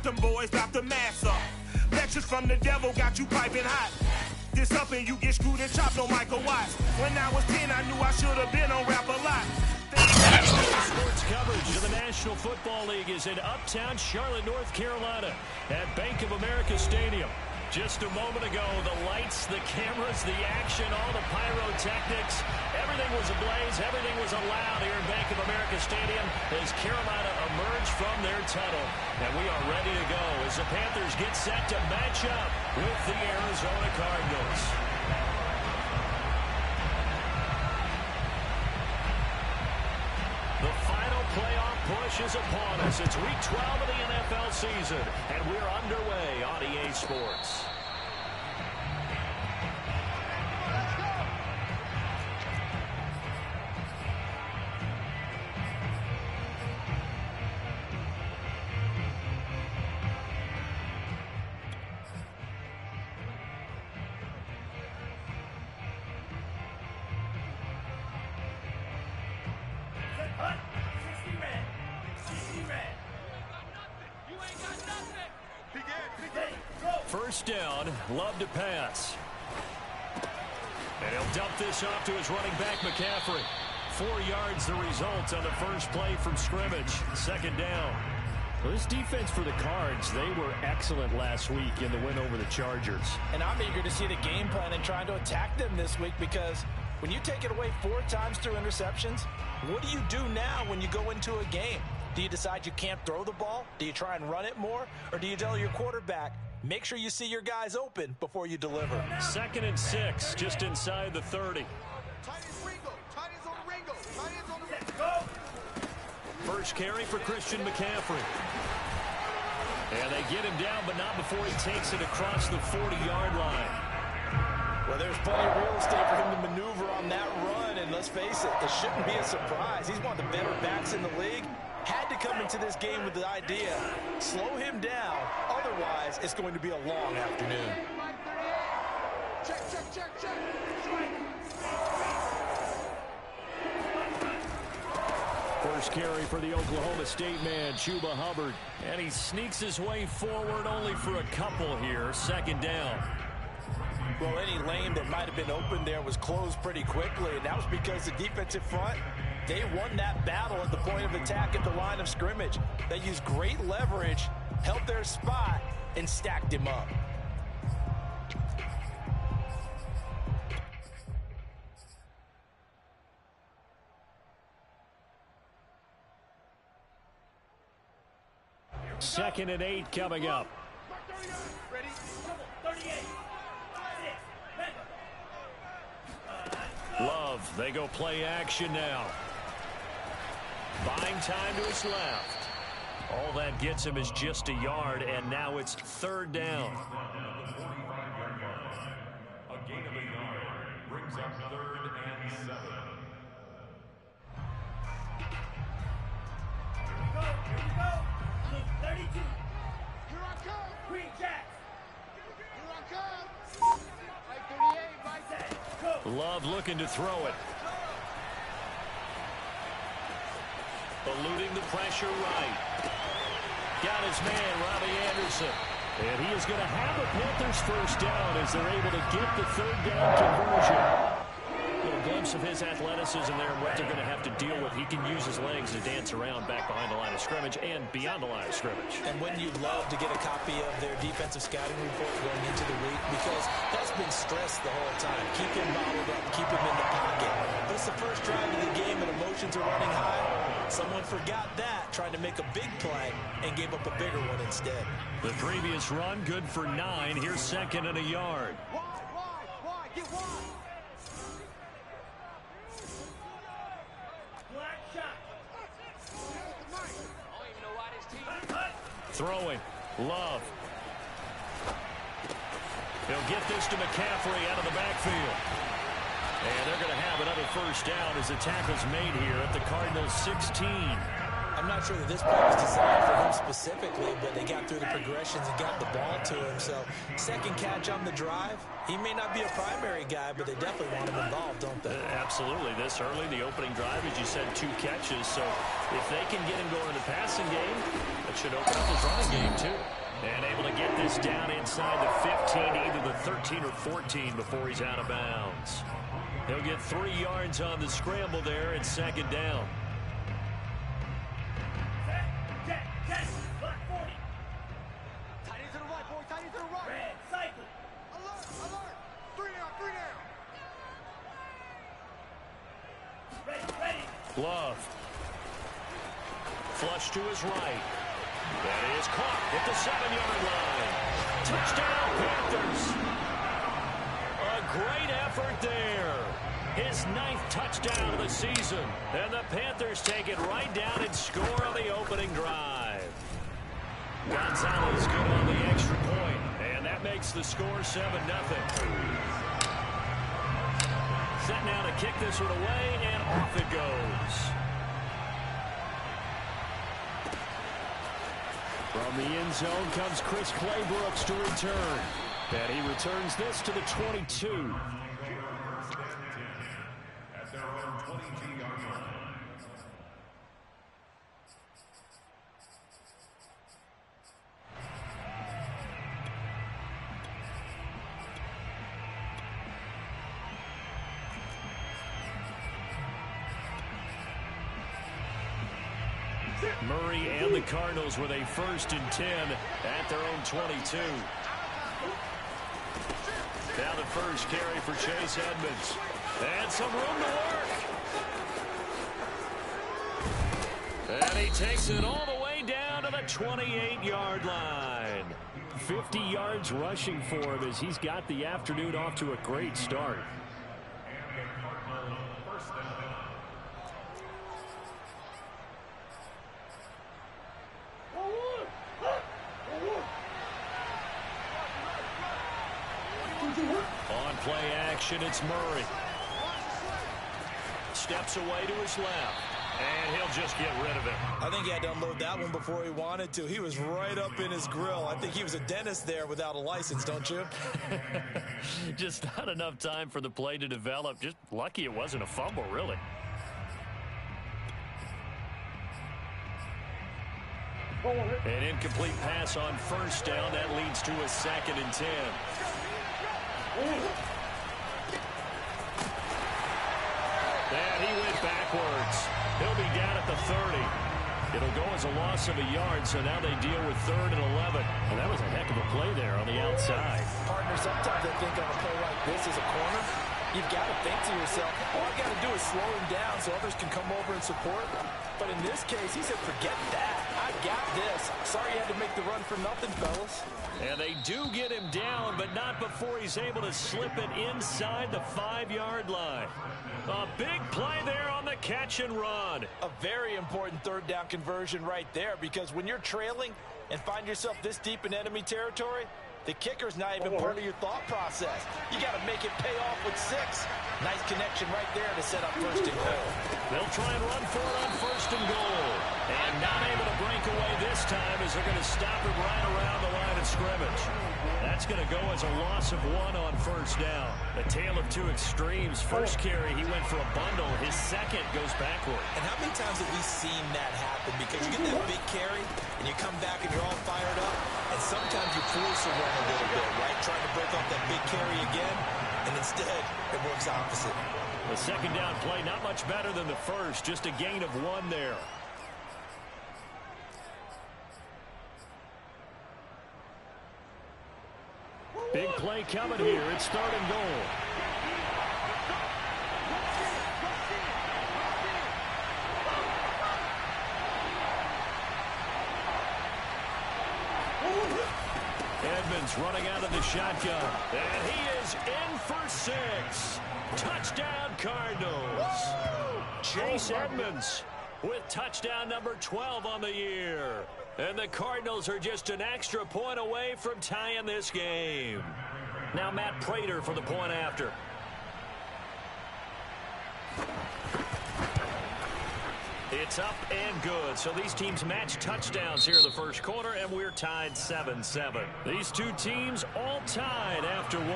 them boys, drop the mask up. Lectures from the devil got you piping hot. This up and you get screwed and chopped on Michael Watts. When I was 10, I knew I should have been on Rap a Lot. Sports coverage of the National Football League is in uptown Charlotte, North Carolina at Bank of America Stadium. Just a moment ago, the lights, the cameras, the action, all the pyrotechnics, everything was ablaze, everything was allowed here in Bank of America Stadium as Carolina emerged from their tunnel. And we are ready to go as the Panthers get set to match up with the Arizona Cardinals. The final playoff push is upon us. It's week 12 of the NFL season, and we're underway on EA Sports. First down, Love to pass. And he'll dump this off to his running back, McCaffrey. 4 yards the result on the first play from scrimmage. Second down. Well, this defense for the Cards, they were excellent last week in the win over the Chargers. And I'm eager to see the game plan and trying to attack them this week, because when you take it away 4 times through interceptions, what do you do now when you go into a game? Do you decide you can't throw the ball? Do you try and run it more? Or do you tell your quarterback, make sure you see your guys open before you deliver? 2nd and 6, just inside the 30. First carry for Christian McCaffrey. And they get him down, but not before he takes it across the 40-yard line. Well, there's plenty of real estate for him to maneuver on that run, and let's face it, it shouldn't be a surprise. He's one of the better backs in the league. Had to come into this game with the idea, slow him down, otherwise it's going to be a long afternoon. Check. First carry for the Oklahoma State man, Chuba Hubbard. And he sneaks his way forward only for a couple here. Second down. Well, any lane that might have been open there was closed pretty quickly, and that was because the defensive front, they won that battle at the point of attack at the line of scrimmage. They used great leverage, held their spot, and stacked him up. Second and 8 coming up. Ready? 38. Love, they go play action now. Buying time to his left. All that gets him is just a yard, and now it's third down. A gain of a yard brings up 3rd and 7. Here we go. Look, 32. Here I come. Green Jacks. Here I come. Right 38, right there. Go. Love looking to throw it. Eluding the pressure right. Got his man, Robbie Anderson. And he is going to have a Panthers first down as they're able to get the third down conversion. A little glimpse of his athleticism there and what they're going to have to deal with. He can use his legs to dance around back behind the line of scrimmage and beyond the line of scrimmage. And wouldn't you love to get a copy of their defensive scouting report going into the week? Because that's been stressed the whole time. Keep him bottled up, keep him in the pocket. But it's the first drive of the game and emotions are running high. Someone forgot that, tried to make a big play, and gave up a bigger one instead. The previous run, good for 9. Here's second and a yard. Wide, get wide. Black shot. Throwing. Love. He'll get this to McCaffrey out of the backfield. And they're going to have another first down as the tackle's made here at the Cardinals' 16. I'm not sure that this play was designed for him specifically, but they got through the progressions and got the ball to him. So, second catch on the drive. He may not be a primary guy, but they definitely want him involved, don't they? Absolutely. This early, the opening drive, as you said, 2 catches. So, if they can get him going in the passing game, that should open up his running game, too. this down inside the 15, either the 13 or 14 before he's out of bounds. He'll get 3 yards on the scramble there at second down. Black 40. Tight end to the right, boy. Tight end to the right. Red, cycle. Alert, alert. 3 down, 3 down. Ready, ready. Glove. Flush to his right. That is caught at the 7-yard line. Touchdown, Panthers. A great effort there. His 9th touchdown of the season. And the Panthers take it right down and score on the opening drive. Gonzalez good on the extra point. And that makes the score 7-0. Set now to kick this one away, and off it goes. From the end zone comes Chris Claybrooks to return. And he returns this to the 22. At their own 22-yard line. Murray and the Cardinals with a 1st and 10 at their own 22. Now the first carry for Chase Edmonds. And some room to work. And he takes it all the way down to the 28-yard line. 50 yards rushing for him as he's got the afternoon off to a great start. On play action, it's Murray. Steps away to his left. And he'll just get rid of it. I think he had to unload that one before he wanted to. He was right up in his grill. I think he was a dentist there without a license, don't you? Just not enough time for the play to develop. Just lucky it wasn't a fumble, really. An incomplete pass on 1st down. That leads to a 2nd and 10. And he went backwards. He'll be down at the 30. It'll go as a loss of a yard, so now they deal with 3rd and 11. And that was a heck of a play there on the outside. Partner, sometimes I think on a play like this as a corner, you've got to think to yourself, all I got to do is slow him down so others can come over and support. But in this case, he said, forget that. I got this. Sorry you had to make the run for nothing, fellas. And they do get him down, but not before he's able to slip it inside the 5-yard line. A big play there on the catch and run. A very important 3rd down conversion right there, because when you're trailing and find yourself this deep in enemy territory, the kicker's not even part of your thought process. You got to make it pay off with 6. Nice connection right there to set up 1st and goal. They'll try and run for it on 1st and goal. And not able to break away this time as they're going to stop it right around the line of scrimmage. That's going to go as a loss of 1 on 1st down. A tale of 2 extremes. First carry, he went for a bundle. His 2nd goes backward. And how many times have we seen that happen? Because you get that big carry, and you come back and you're all fired up, and sometimes you force a run a little bit, right? Trying to break off that big carry again, and instead, it works opposite. The 2nd down play, not much better than the first. Just a gain of 1 there. Big play coming here. It's 3rd and goal. Edmonds running out of the shotgun. And he is in for 6. Touchdown, Cardinals. Chase Edmonds with touchdown number 12 on the year. And the Cardinals are just an extra point away from tying this game. Now Matt Prater for the point after. It's up and good. So these teams match touchdowns here in the first quarter, and we're tied 7-7. These 2 teams all tied after 1.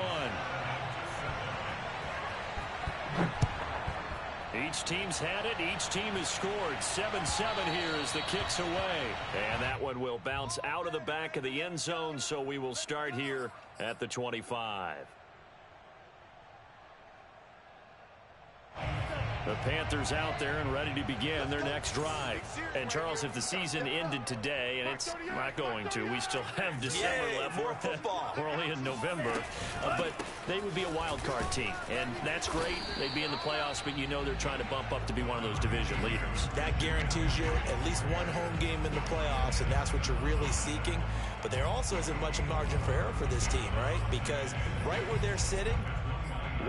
Each team's had it. Each team has scored. 7-7 here as the kick's away. And that one will bounce out of the back of the end zone, so we will start here at the 25. The Panthers out there and ready to begin their next drive. And, Charles, if the season ended today, and it's not going to, we still have December left. More football. We're only in November. But they would be a wild card team. And that's great. They'd be in the playoffs, but you know they're trying to bump up to be one of those division leaders. That guarantees you at least one home game in the playoffs, and that's what you're really seeking. But there also isn't much margin for error for this team, right? Because right where they're sitting,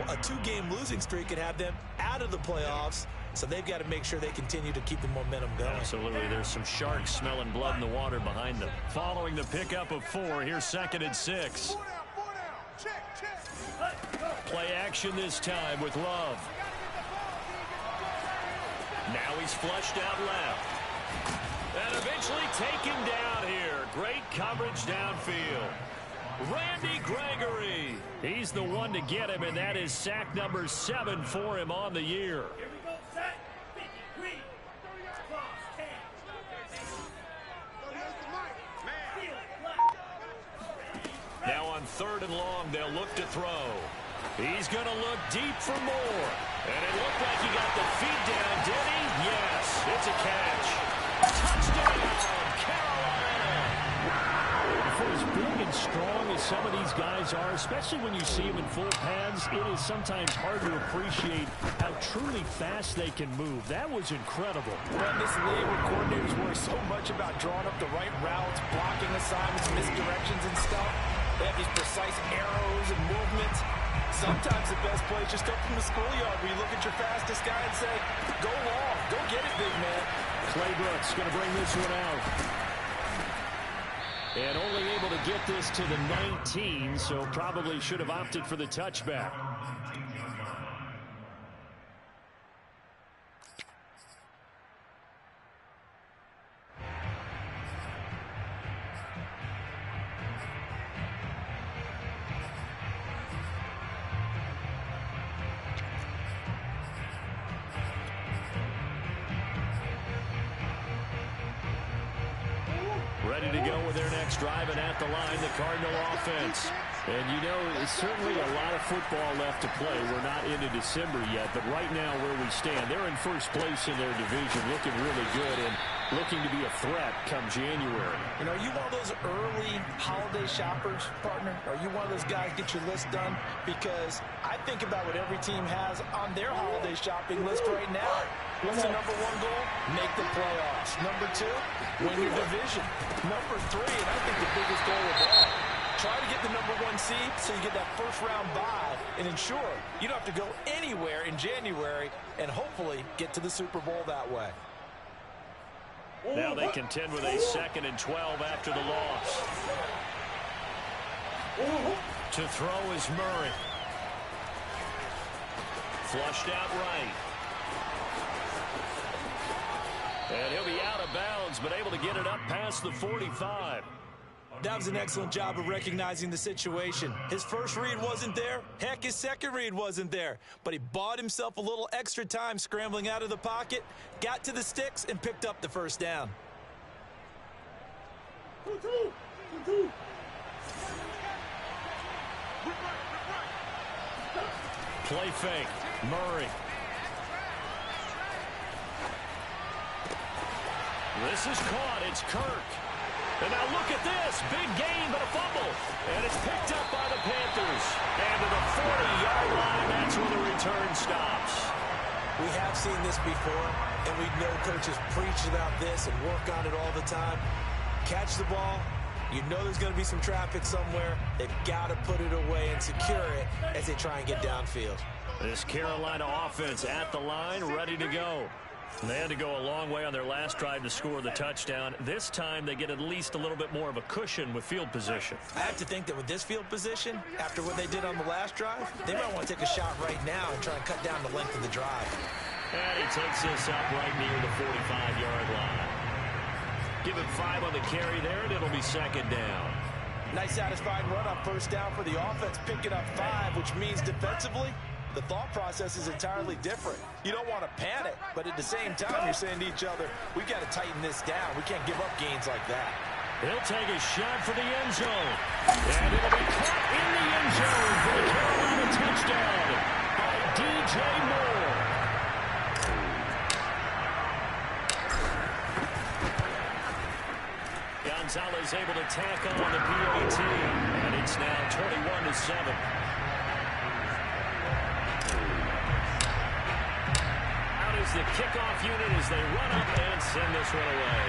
a 2-game losing streak could have them out of the playoffs, so they've got to make sure they continue to keep the momentum going. Absolutely. There's some sharks smelling blood in the water behind them. Following the pickup of 4, here's 2nd and 6. Play action this time with Love. Now he's flushed out left. And eventually taken down here. Great coverage downfield. Randy Gregory. He's the one to get him, and that is sack number 7 for him on the year. Here we go, sack 53. Cross 10. Now on 3rd and long, they'll look to throw. He's going to look deep for more. And it looked like he got the feet down, did he? Yes, it's a catch. Touchdown, Carolina. For as big and strong as some of these guys are, especially when you see them in full pads, it is sometimes hard to appreciate how truly fast they can move. That was incredible. Well, in this league where coordinators worry so much about drawing up the right routes, blocking assignments, misdirections and stuff, they have these precise arrows and movements. Sometimes the best play is just up from the schoolyard where you look at your fastest guy and say, go long, go get it, big man. Claybrooks going to bring this one out. And only able to get this to the 19, so probably should have opted for the touchback. Ready to go with their next drive, and at the line, the Cardinal offense. And you know, there's certainly a lot of football left to play. We're not into December yet, but right now where we stand, they're in first place in their division, looking really good and looking to be a threat come January. You know, are you one of those early holiday shoppers, partner? Are you one of those guys get your list done? Because I think about what every team has on their holiday shopping list right now. What's the number 1 goal? Make the playoffs. Number 2, win your division. Number 3, and I think the biggest goal of all, try to get the number 1 seed so you get that first-round bye and ensure you don't have to go anywhere in January and hopefully get to the Super Bowl that way. Now they contend with a 2nd and 12 after the loss. To throw is Murray. Flushed out right. And he'll be out of bounds, but able to get it up past the 45. That was an excellent job of recognizing the situation. His first read wasn't there. Heck, his second read wasn't there. But he bought himself a little extra time scrambling out of the pocket, got to the sticks, and picked up the first down. Play fake. Murray. This is caught. It's Kirk. And now look at this. Big gain, but a fumble. And it's picked up by the Panthers. And to the 40-yard line, that's where the return stops. We have seen this before, and we know coaches preach about this and work on it all the time. Catch the ball. You know there's going to be some traffic somewhere. They've got to put it away and secure it as they try and get downfield. This Carolina offense at the line, ready to go. They had to go a long way on their last drive to score the touchdown. This time they get at least a little bit more of a cushion with field position. I have to think that with this field position, after what they did on the last drive, they might want to take a shot right now and try and cut down the length of the drive. And he takes this up right near the 45-yard line. Give him 5 on the carry there, and it'll be 2nd down. Nice satisfying run on first down for the offense, picking up 5, which means defensively, The thought process is entirely different. You don't want to panic, but at the same time, you're saying to each other, we've got to tighten this down. We can't give up gains like that. He'll take a shot for the end zone. And it'll be caught in the end zone for the Carolina touchdown by DJ Moore. Gonzalez able to tack on the PAT, and it's now 21-7. Out is the kickoff unit as they run up and send this one away.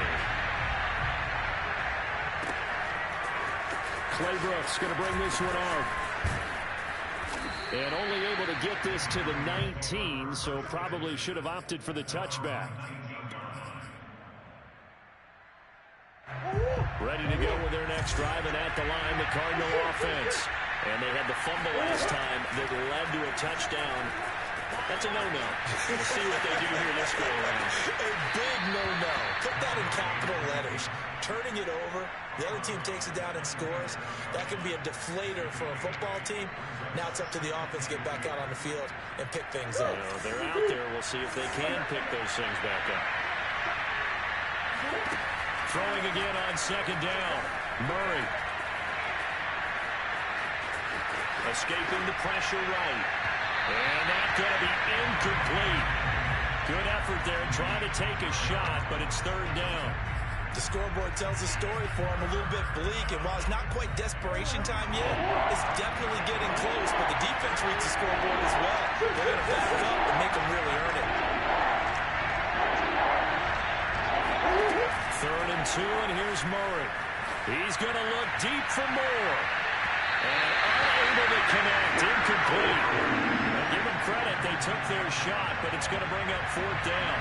Claybrooks going to bring this one out. And only able to get this to the 19, so probably should have opted for the touchback. Ready to go with their next drive, and at the line, the Cardinal offense. And they had the fumble last time that led to a touchdown. That's a no-no. We'll see what they do here this go around. A big no-no. Put that in capital letters. Turning it over, the other team takes it down and scores. That can be a deflator for a football team. Now it's up to the offense to get back out on the field and pick things up. Well, they're out there. We'll see if they can pick those things back up. Throwing again on second down. Murray. Escaping the pressure right. And that's going to be incomplete. Good effort there, trying to take a shot, but it's third down. The scoreboard tells a story for him, a little bit bleak, and while it's not quite desperation time yet, it's definitely getting close, but the defense reads the scoreboard as well. They're going to back up and make them really earn it. 3rd and 2, and here's Murray. He's going to look deep for more. And unable to connect, incomplete. Now give them credit, they took their shot, but it's going to bring up 4th down.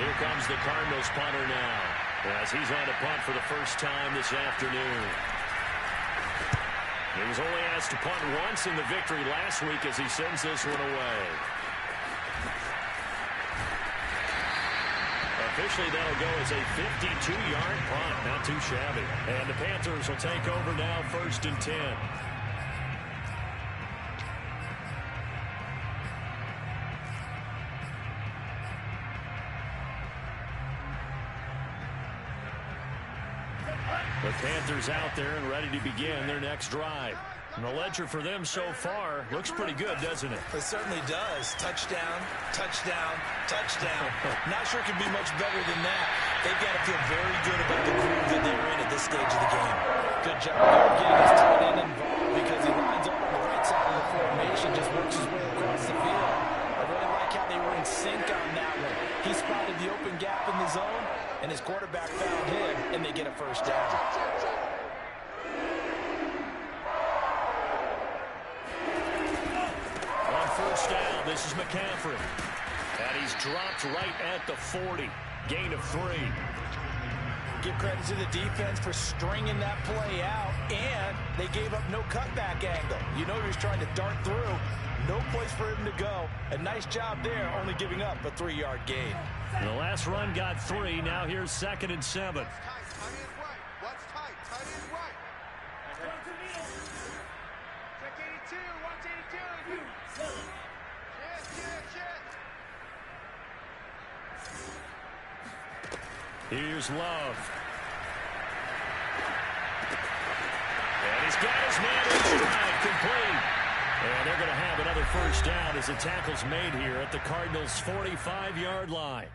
Here comes the Cardinals punter now, as he's on to punt for the first time this afternoon. He was only asked to punt once in the victory last week as he sends this one away. Officially, that'll go as a 52-yard punt. Not too shabby. And the Panthers will take over now, 1st and 10. The Panthers out there and ready to begin their next drive. And the ledger for them so far looks pretty good, doesn't it? It certainly does. Touchdown, touchdown, touchdown. Not sure it can be much better than that. They've got to feel very good about the groove that they're in at this stage of the game. Good job getting his tight end involved because he lines up on the right side of the formation, just works his way across the field. I really like how they were in sync on that one. He spotted the open gap in the zone, and his quarterback found him, and they get a first down. First down, this is McCaffrey. And he's dropped right at the 40. Gain of 3. Give credit to the defense for stringing that play out, and they gave up no cutback angle. You know he was trying to dart through. No place for him to go. A nice job there, only giving up a 3-yard gain. The last run got 3. Now here's 2nd and 7. What's tight? Tight end right. Check 82. Watch 82. Here's Love. And he's got his man in stride, complete. And they're going to have another first down as the tackle's made here at the Cardinals' 45-yard line.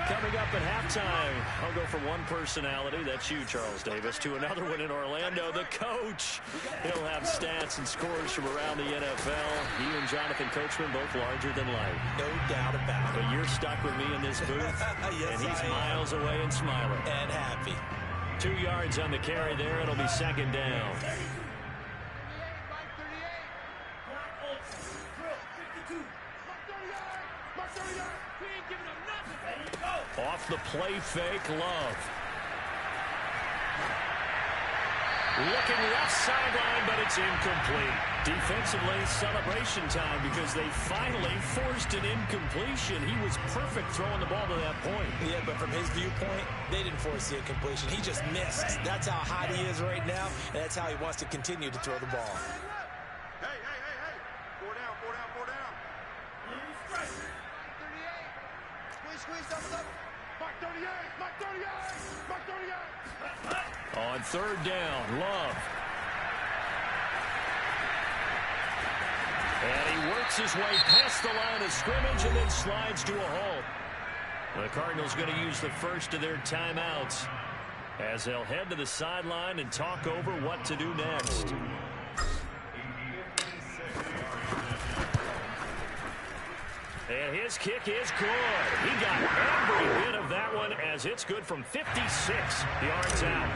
Coming up at halftime, I'll go from one personality, that's you, Charles Davis, to another one in Orlando, the coach. He'll have stats and scores from around the NFL. He and Jonathan Coachman, both larger than life. No doubt about it. But you're stuck with me in this booth, yes, and he's miles away and smiling. And happy. 2 yards on the carry there. It'll be 2nd down. Off the play fake, Love. Looking left sideline, but it's incomplete. Defensively, celebration time because they finally forced an incompletion. He was perfect throwing the ball to that point. Yeah, but from his viewpoint, they didn't force the incompletion. He just missed. That's how hot he is right now, and that's how he wants to continue to throw the ball. Hey. 4 down. Mark 38! Mark 38! Mark 38! On third down, Love. And he works his way past the line of scrimmage and then slides to a halt. The Cardinals going to use the first of their timeouts as they'll head to the sideline and talk over what to do next. And his kick is good. He got every bit of that one as it's good from 56 yards out.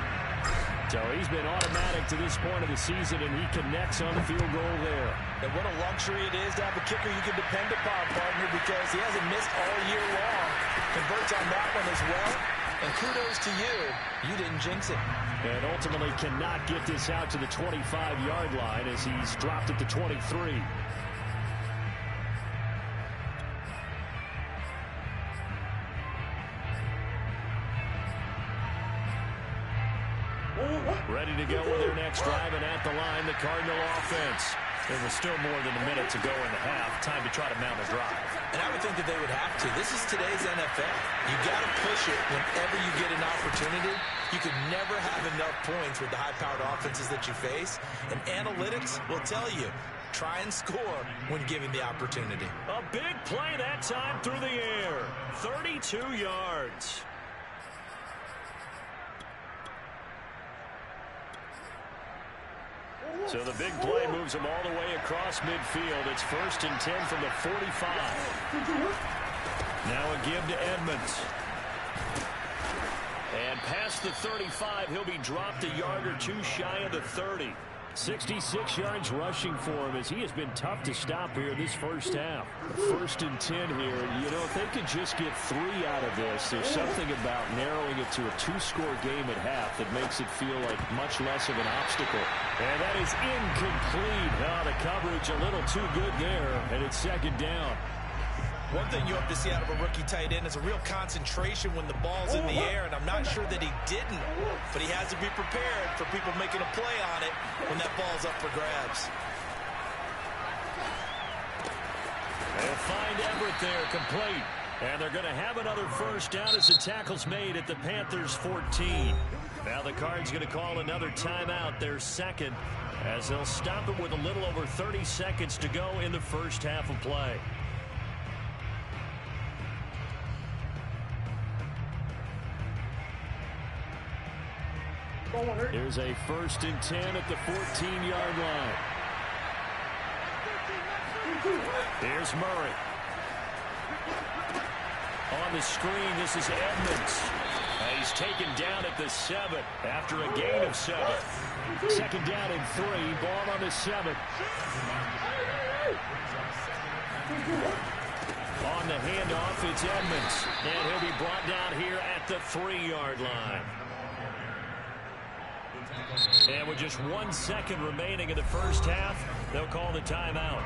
So he's been automatic to this point of the season, and he connects on the field goal there. And what a luxury it is to have a kicker you can depend upon, partner, because he hasn't missed all year long. Converts on that one as well. And kudos to you. You didn't jinx it. And ultimately cannot get this out to the 25-yard line as he's dropped at the 23. Ready to go with their next drive, and at the line, the Cardinal offense. There was still more than a minute to go in the half. Time to try to mount a drive. And I would think that they would have to. This is today's NFL. You got to push it whenever you get an opportunity. You could never have enough points with the high-powered offenses that you face. And analytics will tell you, try and score when given the opportunity. A big play that time through the air. 32 yards. So the big play moves him all the way across midfield. It's 1st and 10 from the 45. Now a give to Edmonds. And past the 35, he'll be dropped a yard or two shy of the 30. 66 yards rushing for him as he has been tough to stop here this first half. 1st and 10 here. You know, if they could just get 3 out of this, there's something about narrowing it to a 2-score game at half that makes it feel like much less of an obstacle. And that is incomplete. Oh, the coverage a little too good there, and it's 2nd down. One thing you hope to see out of a rookie tight end is a real concentration when the ball's in the air, and I'm not sure that he didn't, but he has to be prepared for people making a play on it when that ball's up for grabs. They'll find Everett there, complete. And they're going to have another first down as the tackle's made at the Panthers' 14. Now the Cards going to call another timeout, their second, as they'll stop it with a little over 30 seconds to go in the first half of play. Here's a 1st and 10 at the 14-yard line. Here's Murray. On the screen, this is Edmonds. He's taken down at the 7 after a gain of 7. 2nd down and 3. Ball on the 7. On the handoff, it's Edmonds. And he'll be brought down here at the 3-yard line. And with just 1 second remaining in the first half, they'll call the timeout.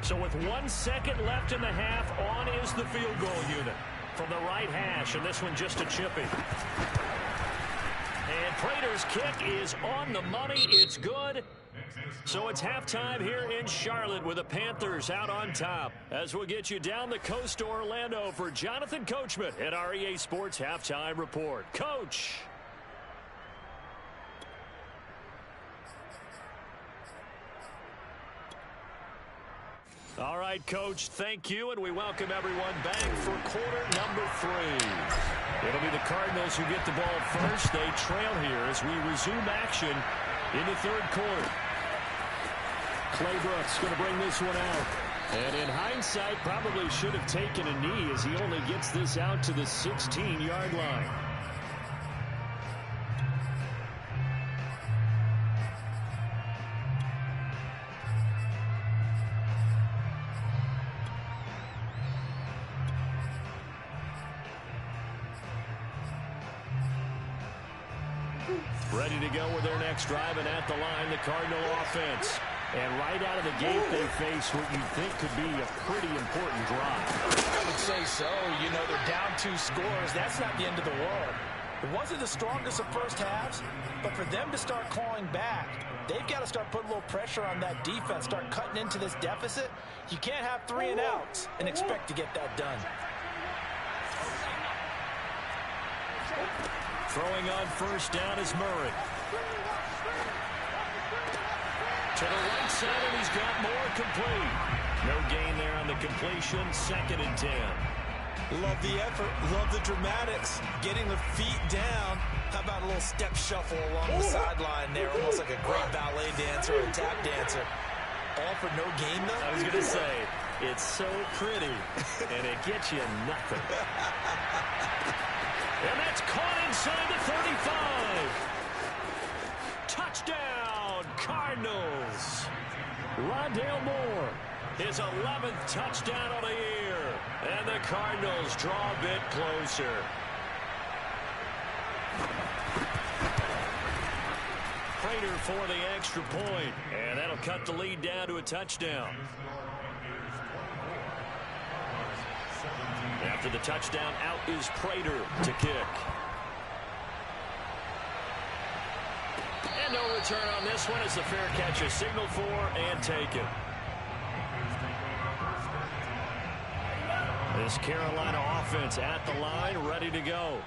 So with 1 second left in the half, on is the field goal unit from the right hash, and this one just a chippy. And Prater's kick is on the money. It's good. So it's halftime here in Charlotte with the Panthers out on top. As we'll get you down the coast to Orlando for Jonathan Coachman at our EA Sports Halftime Report. Coach. All right, Coach, thank you, and we welcome everyone back for quarter number 3. It'll be the Cardinals who get the ball first. They trail here as we resume action in the 3rd quarter. Clay Brooks going to bring this one out. And in hindsight, probably should have taken a knee as he only gets this out to the 16-yard line. Ready to go with their next drive, and at the line, the Cardinal offense. And right out of the gate, they face what you think could be a pretty important drive. I would say so. You know, they're down 2 scores. That's not the end of the world. It wasn't the strongest of first halves, but for them to start clawing back, they've got to start putting a little pressure on that defense, start cutting into this deficit. You can't have 3 and outs and expect to get that done. Throwing on first down is Murray. To the right side, and he's got more complete. No gain there on the completion, 2nd and 10. Love the effort, love the dramatics, getting the feet down. How about a little step shuffle along the sideline there, almost like a great ballet dancer or a tap dancer. All for no gain, though? I was going to say, it's so pretty, and it gets you nothing. And that's caught inside the 35. Touchdown, Cardinals. Rondale Moore, his 11th touchdown of the year. And the Cardinals draw a bit closer. Prater for the extra point. And that'll cut the lead down to a touchdown. After the touchdown, out is Prater to kick. And no return on this one as the fair catch is signaled for and taken. This Carolina offense at the line, ready to go.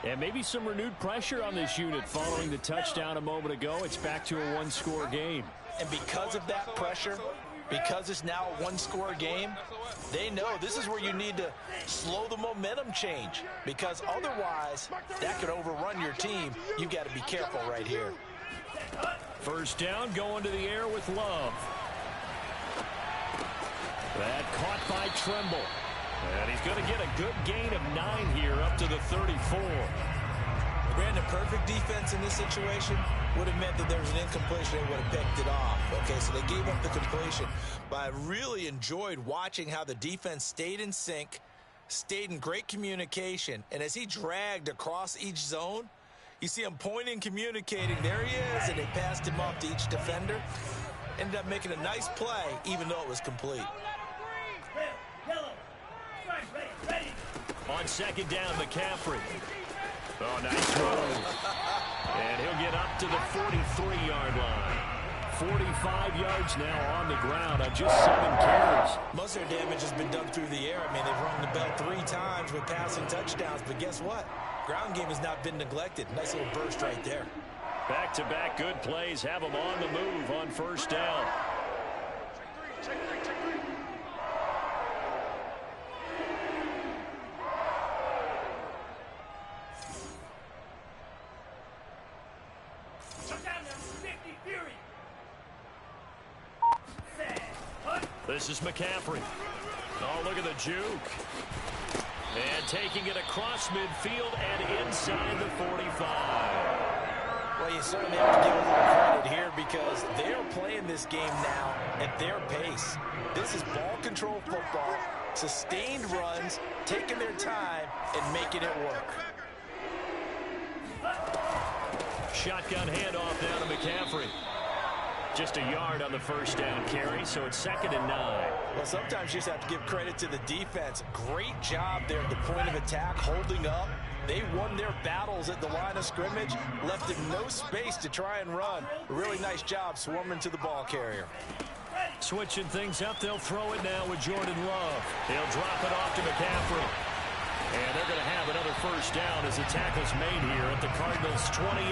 And maybe some renewed pressure on this unit following the touchdown a moment ago. It's back to a one-score game. And because of that pressure, because it's now a one-score game, they know this is where you need to slow the momentum change, because otherwise that could overrun your team. You've got to be careful right here. First down, going to the air with Love. That caught by Tremble. And he's going to get a good gain of 9 here up to the 34. Brandon, perfect defense in this situation would have meant that there was an incompletion. They would have picked it off. Okay, so they gave up the completion. But I really enjoyed watching how the defense stayed in sync, stayed in great communication. And as he dragged across each zone, you see him pointing, communicating. There he is, and they passed him off to each defender. Ended up making a nice play, even though it was complete. On second down, McCaffrey. Oh, nice move. And he'll get up to the 43-yard line. 45 yards now on the ground on just 7 carries. Most of their damage has been done through the air. I mean, they've rung the bell 3 times with passing touchdowns, but guess what? Ground game has not been neglected. Nice little burst right there. Back-to-back good plays have them on the move on first down. This is McCaffrey. Oh, look at the juke. And taking it across midfield and inside the 45. Well, you certainly have to give a little credit here because they're playing this game now at their pace. This is ball control football, sustained runs, taking their time and making it work. Shotgun handoff down to McCaffrey. Just a yard on the first down carry, so it's 2nd and 9. Well, sometimes you just have to give credit to the defense. Great job there at the point of attack, holding up. They won their battles at the line of scrimmage, left them no space to try and run. A really nice job swarming to the ball carrier. Switching things up, they'll throw it now with Jordan Love. He'll drop it off to McCaffrey. And they're going to have another first down as the tackle's made here at the Cardinals' 28.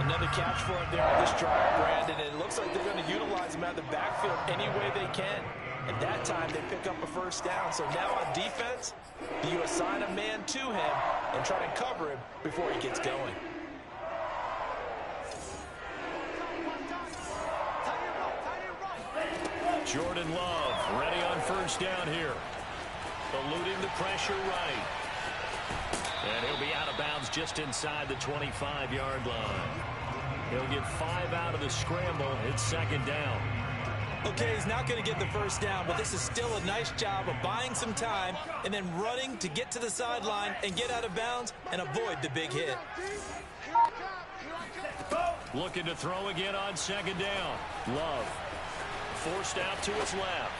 Another catch for him there on this drive, Brandon. It looks like they're going to utilize him out of the backfield any way they can. At that time, they pick up a first down. So now on defense, do you assign a man to him and try and cover him before he gets going? Jordan Love ready on first down here. Eluding the pressure right. And he'll be out of bounds just inside the 25-yard line. He'll get 5 out of the scramble. It's 2nd down. Okay, he's not going to get the first down, but this is still a nice job of buying some time and then running to get to the sideline and get out of bounds and avoid the big hit. Looking to throw again on 2nd down. Love forced out to his left.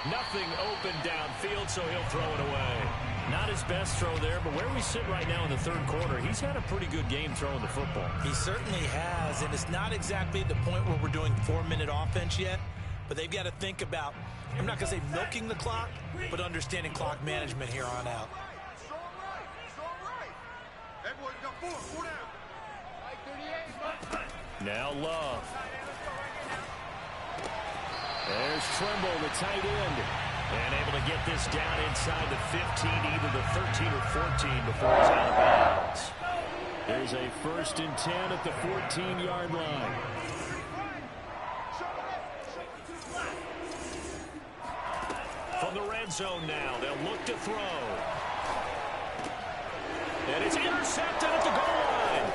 Nothing open downfield, so he'll throw it away. Not his best throw there, but where we sit right now in the third quarter, he's had a pretty good game throwing the football. He certainly has, and it's not exactly at the point where we're doing 4-minute offense yet, but they've got to think about, I'm not going to say milking the clock, but understanding clock management here on out. Now Love. There's Trimble, the tight end. And able to get this down inside the 15, either the 13 or 14 before he's out of bounds. There's a 1st and 10 at the 14-yard line. From the red zone now, they'll look to throw. And it's intercepted at the goal line.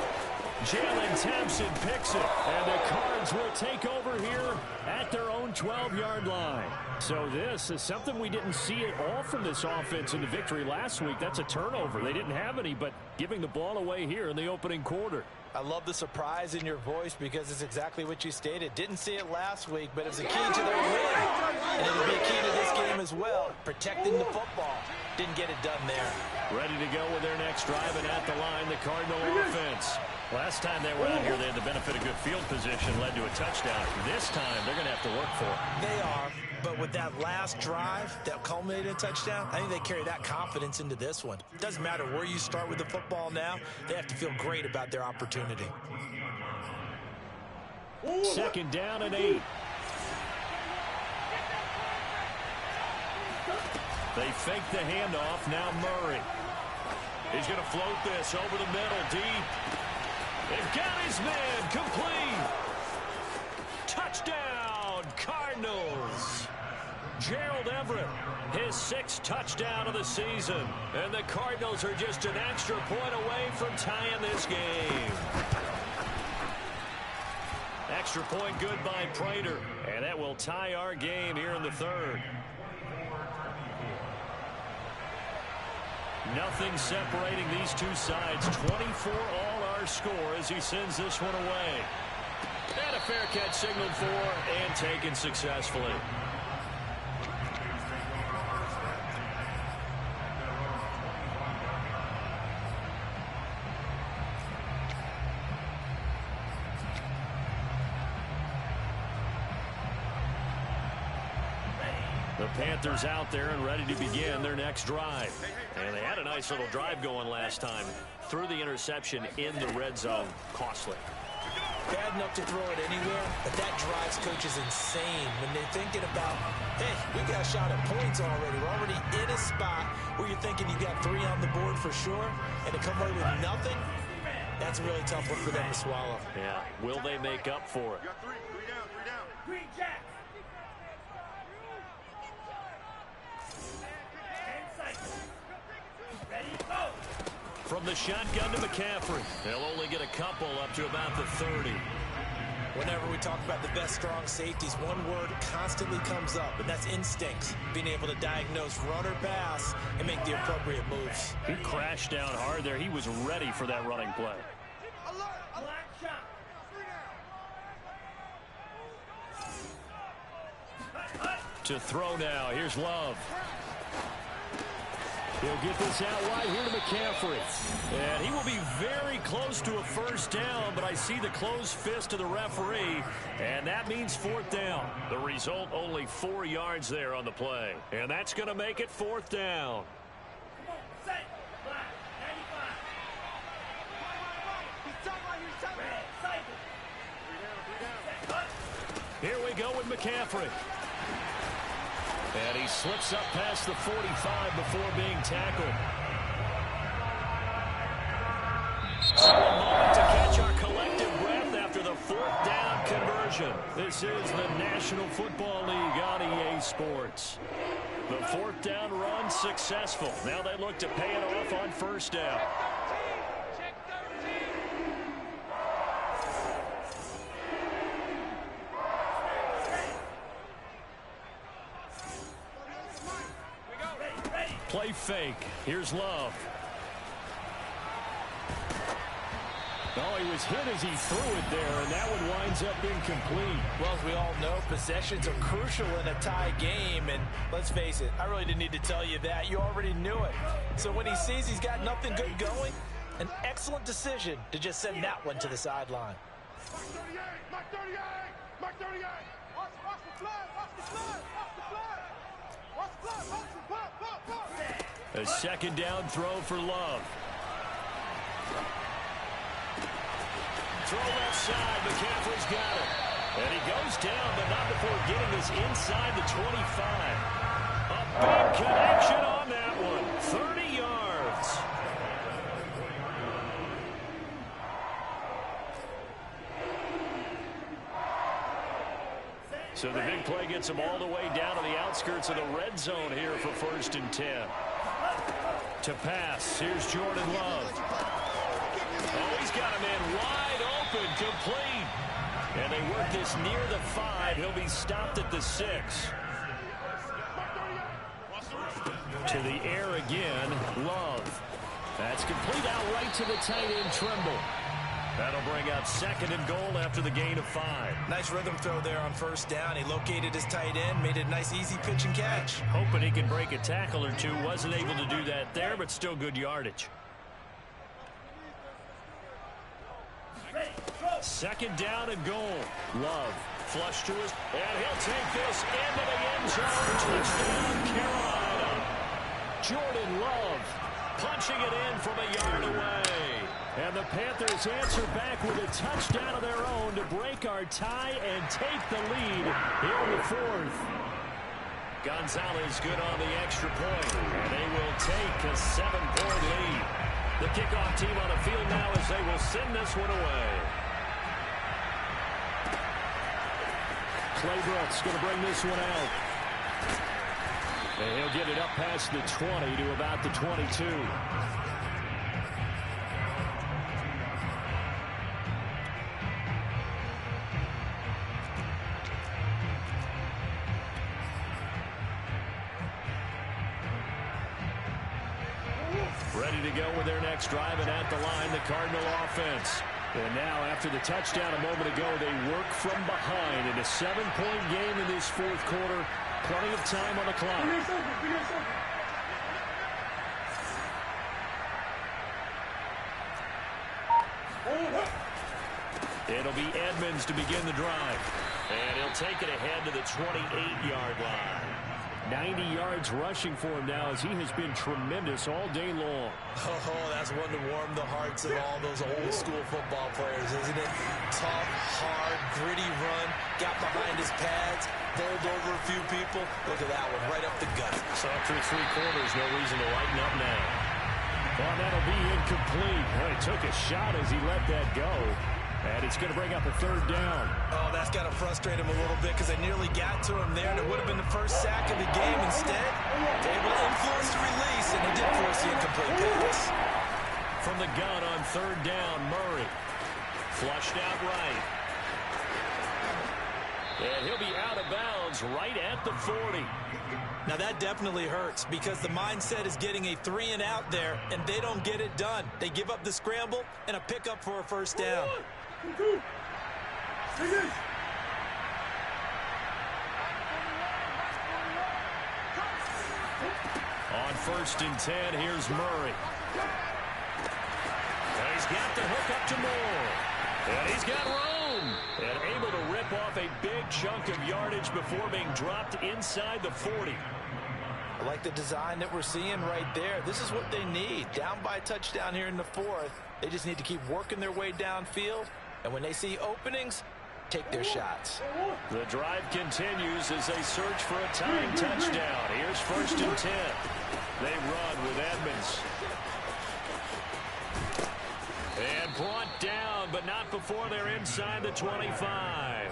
Jalen Thompson picks it, and the Cards will take over here at their own 12-yard line. So this is something we didn't see at all from this offense in the victory last week. That's a turnover. They didn't have any, but giving the ball away here in the opening quarter. I love the surprise in your voice because it's exactly what you stated. Didn't see it last week, but it was a key to their win. And it'll be a key to this game as well, protecting the football. Didn't get it done there. Ready to go with their next drive, and at the line, the Cardinal offense. Last time they were out here, they had the benefit of good field position, led to a touchdown. This time, they're going to have to work for it. They are, but with that last drive that culminated in a touchdown, I think they carry that confidence into this one. Doesn't matter where you start with the football now, they have to feel great about their opportunity. 2nd down and 8. They fake the handoff. Now Murray. He's going to float this over the middle, deep. They've got his man complete. Touchdown, Cardinals. Gerald Everett, his 6th touchdown of the season. And the Cardinals are just an extra point away from tying this game. Extra point good by Prater. And that will tie our game here in the 3rd. Nothing separating these two sides. 24 all our score as he sends this one away. And a fair catch signaled for and taken successfully. The Panthers out there and ready to begin their next drive. And they had a nice little drive going last time. Threw the interception in the red zone. Costly. Bad enough to throw it anywhere, but that drives coaches insane when they're thinking about, hey, we got a shot at points already. We're already in a spot where you're thinking you got 3 on the board for sure, and to come away with nothing, that's a really tough one for them to swallow. Yeah, will they make up for it? You got 3 down, 3 down. Green Jacks. From the shotgun to McCaffrey. They'll only get a couple up to about the 30. Whenever we talk about the best strong safeties, one word constantly comes up, and that's instincts. Being able to diagnose run or pass and make the appropriate moves. He crashed down hard there. He was ready for that running play. Black shot. To throw now. Here's Love. He'll get this out wide here to McCaffrey. And he will be very close to a 1st down, but I see the closed fist of the referee, and that means 4th down. The result, only 4 yards there on the play. And that's going to make it 4th down. Here we go with McCaffrey. And he slips up past the 45 before being tackled. So a moment to catch our collective breath after the 4th down conversion. This is the National Football League on EA Sports. The 4th down run successful. Now they look to pay it off on 1st down. Play fake. Here's Love. Oh, he was hit as he threw it there, and that one winds up incomplete. Well, as we all know, possessions are crucial in a tie game, and let's face it, I really didn't need to tell you that. You already knew it. So when he sees he's got nothing good going, an excellent decision to just send that one to the sideline. Mark 38! Mark 38! Mark 38! Watch the flag! Watch the flag! Watch the flag! Watch the flag! Watch the flag! A second down throw for Love. Throw left side. McCaffrey's got it. And he goes down, but not before getting us inside the 25. A big connection on that one. 30 yards. So the big play gets him all the way down to the outskirts of the red zone here for 1st and 10. To pass, here's Jordan Love. Oh, he's got him in wide open, complete. And they work this near the 5. He'll be stopped at the 6. To the air again, Love. That's complete out right to the tight end, Trimble. That'll bring up 2nd and goal after the gain of 5. Nice rhythm throw there on 1st down. He located his tight end, made it a nice, easy pitch and catch. Hoping he can break a tackle or two. Wasn't able to do that there, but still good yardage. 2nd down and goal. Love flush to his, and he'll take this into the end zone. Touchdown, Carolina. Jordan Love punching it in from a yard away. And the Panthers answer back with a touchdown of their own to break our tie and take the lead here in the 4th. Gonzalez good on the extra point, and they will take a 7-point lead. The kickoff team on the field now as they will send this one away. Claybrook's going to bring this one out. And he'll get it up past the 20 to about the 22. Ready to go with their next drive, and at the line, the Cardinal offense. And now, after the touchdown a moment ago, they work from behind in a 7-point game in this 4th quarter. Plenty of time on the clock. It'll be Edmonds to begin the drive. And he'll take it ahead to the 28-yard line. 90 yards rushing for him now as he has been tremendous all day long. Oh, that's one to warm the hearts of all those old school football players, isn't it? Tough, hard, gritty run, got behind his pads, bowled over a few people. Look at that one, right up the gut. So through 3 quarters, no reason to lighten up now. Well, that'll be incomplete. Well, he took a shot as he let that go. And it's going to bring up a 3rd down. Oh, that's got to frustrate him a little bit because they nearly got to him there, and it would have been the first sack of the game. Instead, able to influence the release, and he did force the incomplete pass. From the gun on 3rd down, Murray. Flushed out right. And he'll be out of bounds right at the 40. Now that definitely hurts because the mindset is getting a 3-and-out there, and they don't get it done. They give up the scramble and a pickup for a 1st down. On 1st and 10, here's Murray. And he's got the hook up to Moore. And he's got room. And able to rip off a big chunk of yardage before being dropped inside the 40. I like the design that we're seeing right there. This is what they need. Down by a touchdown here in the 4th. They just need to keep working their way downfield. And when they see openings, take their shots. The drive continues as they search for a tying touchdown. Here's 1st and 10. They run with Edmonds. And brought down, but not before they're inside the 25.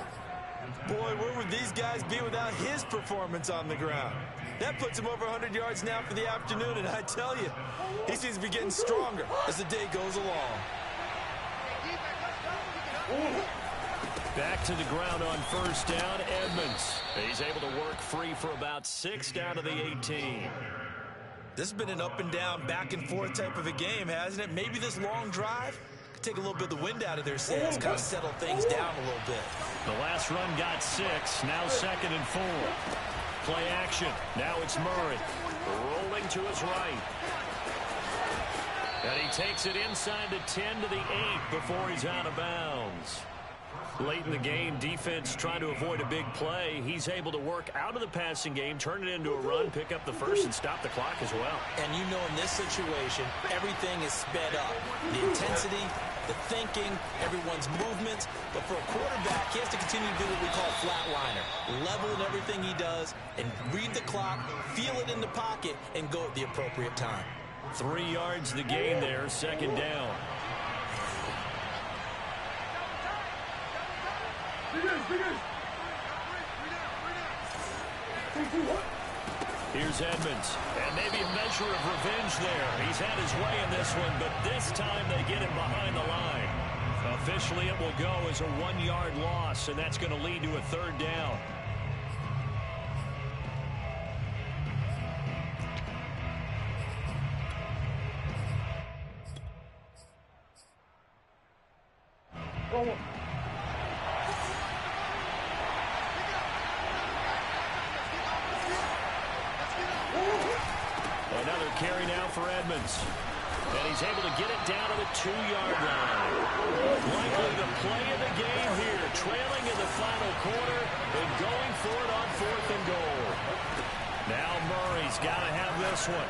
Boy, where would these guys be without his performance on the ground? That puts him over 100 yards now for the afternoon, and I tell you, he seems to be getting stronger as the day goes along. Back to the ground on 1st down, Edmonds. He's able to work free for about 6 down to the 18. This has been an up and down, back and forth type of a game, hasn't it? Maybe this long drive take a little bit of the wind out of their sails, kind of settle things down a little bit. The last run got 6, now 2nd and 4. Play action. Now it's Murray. Rolling to his right. And he takes it inside the 10 to the 8 before he's out of bounds. Late in the game, defense trying to avoid a big play. He's able to work out of the passing game, turn it into a run, pick up the first, and stop the clock as well. And you know in this situation, everything is sped up. The intensity, the thinking, everyone's movements. But for a quarterback, he has to continue to do what we call flatliner. Level in everything he does and read the clock, feel it in the pocket, and go at the appropriate time. 3 yards to gain there, 2nd down. Here's Edmonds, and maybe a measure of revenge there. He's had his way in this one, but this time they get him behind the line. Officially, it will go as a 1-yard loss, and that's going to lead to a 3rd down. Another carry now for Edmonds. And he's able to get it down to the 2-yard line. Likely the play of the game here, trailing in the final quarter and going for it on 4th and goal. Now Murray's got to have this one.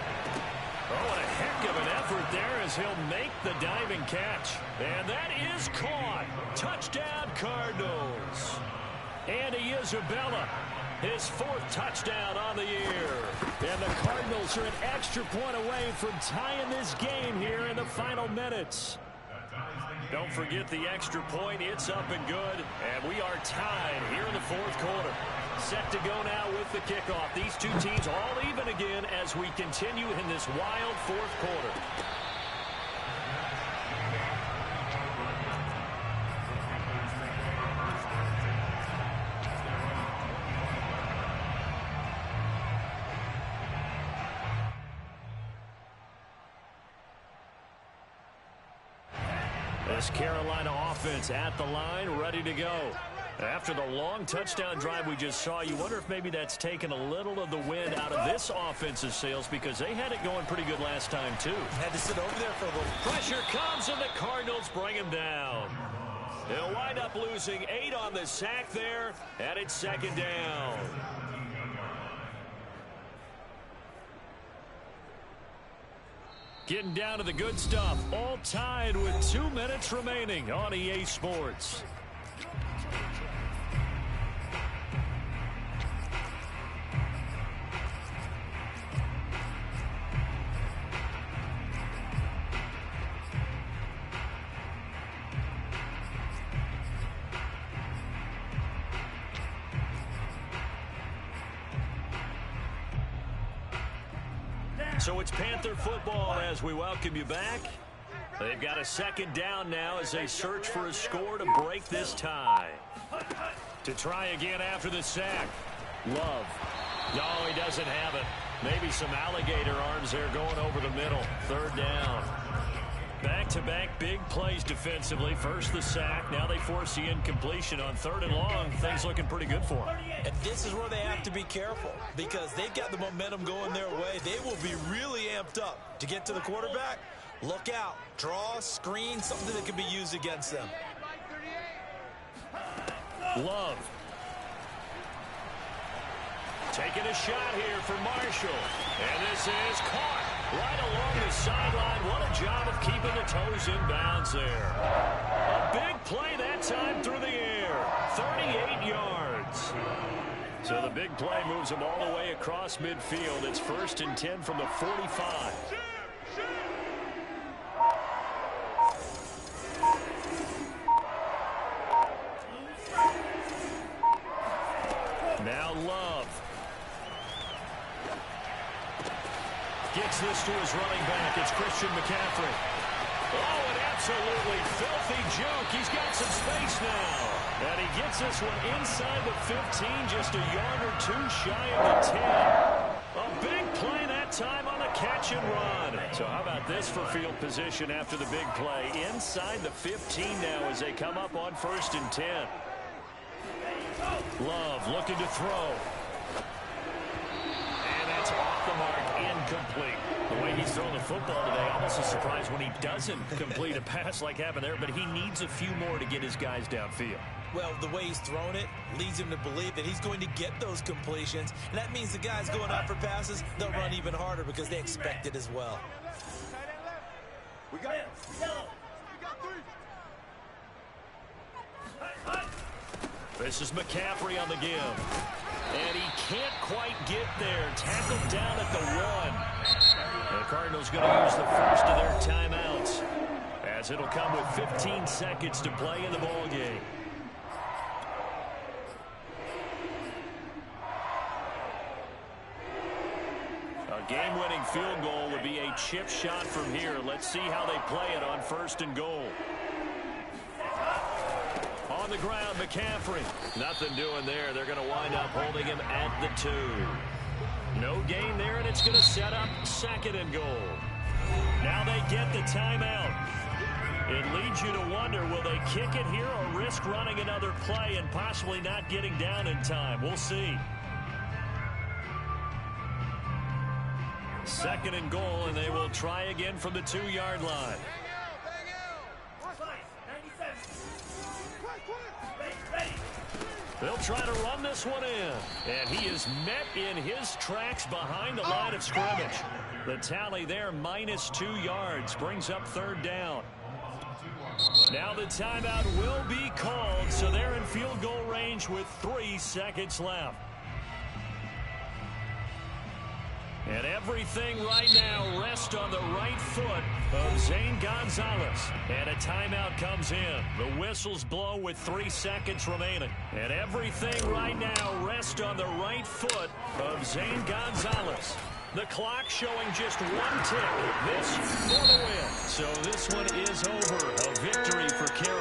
Oh, what a heck of an effort there as he'll make the diving catch. And that is caught. Touchdown, Cardinals. Andy Isabella, his 4th touchdown on the year. And the Cardinals are an extra point away from tying this game here in the final minutes. Don't forget the extra point. It's up and good. And we are tied here in the 4th quarter. Set to go now with the kickoff. These two teams all even again as we continue in this wild 4th quarter. This Carolina offense at the line, ready to go. After the long touchdown drive we just saw, you wonder if maybe that's taken a little of the wind out of this offensive sails because they had it going pretty good last time, too. Had to sit over there for a little. Pressure comes, and the Cardinals bring him down. They'll wind up losing 8 on the sack there, and it's 2nd down. Getting down to the good stuff, all tied with 2 minutes remaining on EA Sports. So it's Panther football as we welcome you back. They've got a 2nd down now as they search for a score to break this tie. To try again after the sack. Love. No, he doesn't have it. Maybe some alligator arms there going over the middle. 3rd down. Back-to-back big plays defensively. First the sack. Now they force the incompletion on 3rd and long. Things looking pretty good for them. And this is where they have to be careful because they've got the momentum going their way. They will be really amped up to get to the quarterback. Look out. Draw, screen, something that can be used against them. Love. Taking a shot here for Marshall. And this is caught right along the sideline. What a job of keeping the toes in bounds there. A big play that time through the air. 38 yards. So the big play moves them all the way across midfield. It's 1st and 10 from the 45. Now Love. Gets this to his running back. It's Christian McCaffrey. Oh, an absolutely filthy juke. He's got some space now. And he gets this one inside the 15, just a yard or 2 shy of the 10. A big play that time on the catch and run. So how about this for field position after the big play? Inside the 15 now as they come up on 1st and 10. Love looking to throw. And that's off the mark, incomplete. The way he's throwing the football today, almost a surprise when he doesn't complete a pass like happened there, but he needs a few more to get his guys downfield. Well, the way he's thrown it leads him to believe that he's going to get those completions. And that means the guys going out for passes, they'll run even harder because they expect it as well. We got it. We got 3. This is McCaffrey on the give. And he can't quite get there. Tackled down at the 1. The Cardinals going to use the first of their timeouts, as it'll come with 15 seconds to play in the ball game. A game-winning field goal would be a chip shot from here. Let's see how they play it on 1st and goal. On the ground, McCaffrey. Nothing doing there. They're going to wind up holding him at the 2. No gain there, and it's going to set up 2nd and goal. Now they get the timeout. It leads you to wonder, will they kick it here or risk running another play and possibly not getting down in time? We'll see. 2nd and goal, and they will try again from the 2-yard line. They'll try to run this one in. And he is met in his tracks behind the line of scrimmage. The tally there, -2 yards, brings up 3rd down. Now the timeout will be called, so they're in field goal range with 3 seconds left. And everything right now rests on the right foot of Zane Gonzalez. And a timeout comes in. The whistles blow with 3 seconds remaining. And everything right now rests on the right foot of Zane Gonzalez. The clock showing just 1 tick. This for the win. So this one is over. A victory for Carolina.